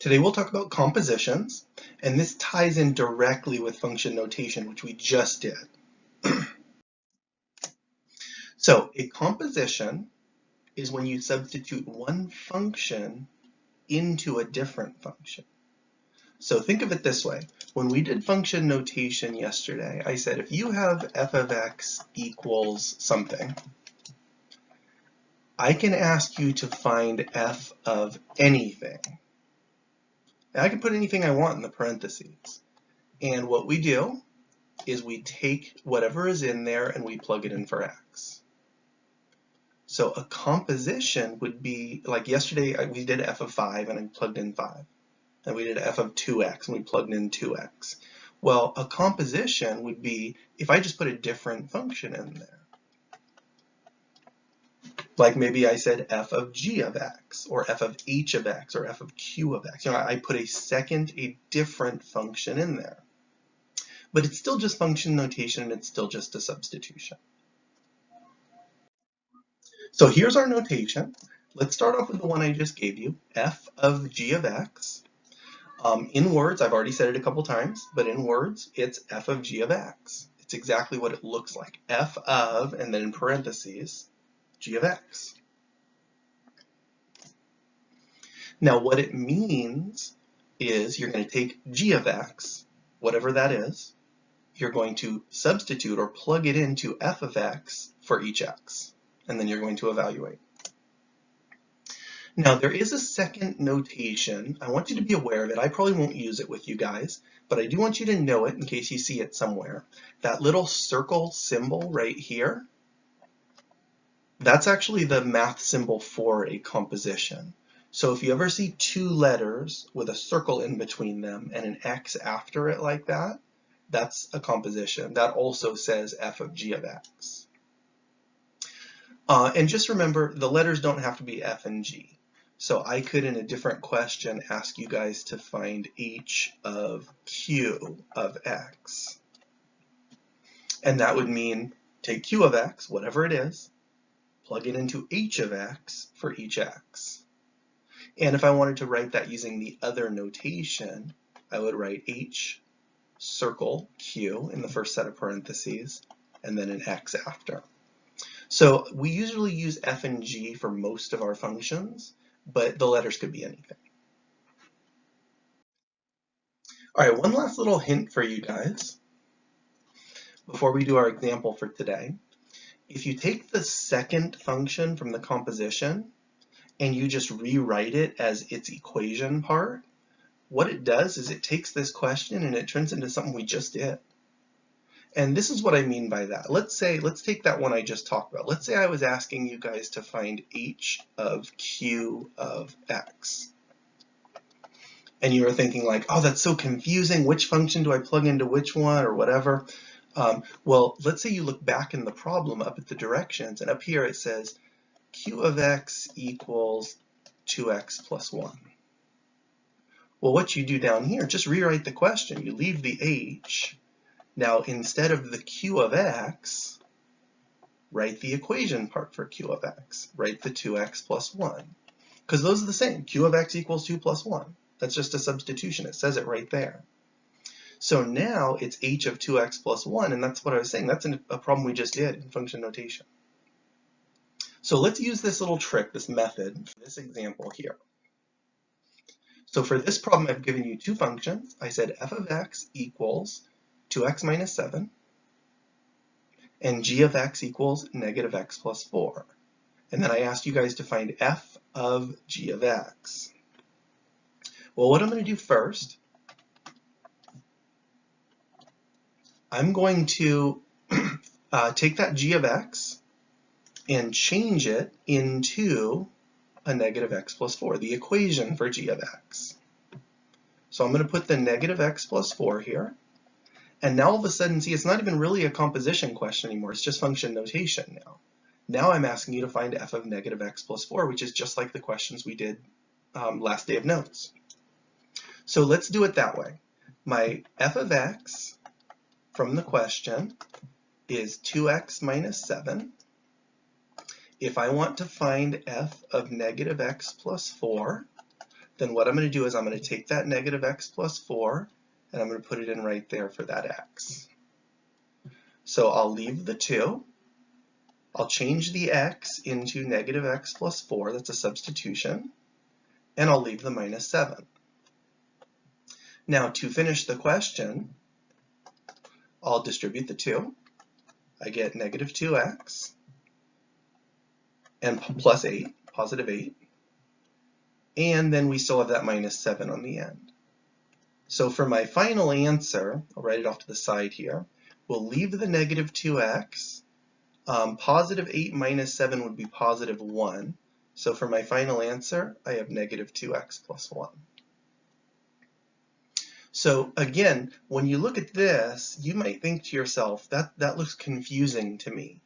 Today we'll talk about compositions, and this ties in directly with function notation, which we just did. So a composition is when you substitute one function into a different function. So think of it this way. When we did function notation yesterday, I said if you have f of x equals something, I can ask you to find f of anything. I can put anything I want in the parentheses. And what we do is we take whatever is in there and we plug it in for x. So a composition would be, like yesterday we did f of 5 and I plugged in 5. And we did f of 2x and we plugged in 2x. Well, a composition would be if I just put a different function in there. Like maybe I said f of g of x, or f of h of x, or f of q of x. I put a different function in there. But it's still just function notation and it's still just a substitution. So here's our notation. Let's start off with the one I just gave you, f of g of x. In words, I've already said it a couple times, but in words, it's f of g of x. It's exactly what it looks like. F of, and then in parentheses, g of x. Now what it means is you're going to take g of x, whatever that is, you're going to substitute or plug it into f of x for each x, and then you're going to evaluate. Now there is a second notation. I want you to be aware of it. I probably won't use it with you guys, but I do want you to know it in case you see it somewhere. That little circle symbol right here, that's actually the math symbol for a composition. So if you ever see two letters with a circle in between them and an X after it like that, that's a composition. That also says f of g of x. And just remember, the letters don't have to be f and g. So I could, in a different question, ask you guys to find h of q of x. And that would mean take q of x, whatever it is, plug it into h of x for each x. And if I wanted to write that using the other notation, I would write h circle q in the first set of parentheses, and then an x after. So we usually use f and g for most of our functions, but the letters could be anything. All right, one last little hint for you guys before we do our example for today. If you take the second function from the composition and you just rewrite it as its equation part, what it does is it takes this question and it turns into something we just did. And this is what I mean by that. Let's take that one I just talked about. Let's say I was asking you guys to find h of q of x. And you were thinking like, oh, that's so confusing. Which function do I plug into which one or whatever? Well, let's say you look back in the problem up at the directions, and up here it says q of x equals 2x plus 1. Well, what you do down here, just rewrite the question. You leave the h. Now, instead of the q of x, write the equation part for q of x. Write the 2x plus 1. Because those are the same. Q of x equals 2 plus 1. That's just a substitution. It says it right there. So now it's h of 2x plus 1, and that's what I was saying. That's a problem we just did in function notation. So let's use this little trick, this method, for this example here. So for this problem, I've given you two functions. I said f of x equals 2x minus 7, and g of x equals negative x plus 4. And then I asked you guys to find f of g of x. Well, what I'm going to do first, I'm going to take that g of x and change it into a negative x plus 4, the equation for g of x. So I'm going to put the negative x plus 4 here. And now all of a sudden, see, it's not even really a composition question anymore. It's just function notation now. Now I'm asking you to find f of negative x plus 4, which is just like the questions we did last day of notes. So let's do it that way. My f of x from the question is 2x minus 7. If I want to find f of negative x plus 4, then what I'm going to do is I'm going to take that negative x plus 4 and I'm going to put it in right there for that x. So I'll leave the 2. I'll change the x into negative x plus 4, that's a substitution, and I'll leave the minus 7. Now to finish the question, I'll distribute the 2. I get negative 2x and plus 8, positive 8, and then we still have that minus 7 on the end. So for my final answer, I'll write it off to the side here, we'll leave the negative 2x. Positive 8 minus 7 would be positive 1. So for my final answer, I have negative 2x plus 1. So again, when you look at this, you might think to yourself, that looks confusing to me.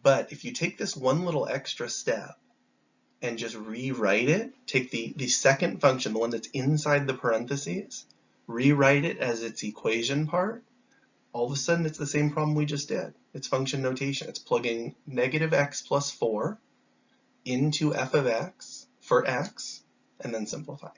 But if you take this one little extra step and just rewrite it, take the second function, the one that's inside the parentheses, rewrite it as its equation part, all of a sudden it's the same problem we just did. It's function notation. It's plugging negative x plus 4 into f of x for x and then simplify.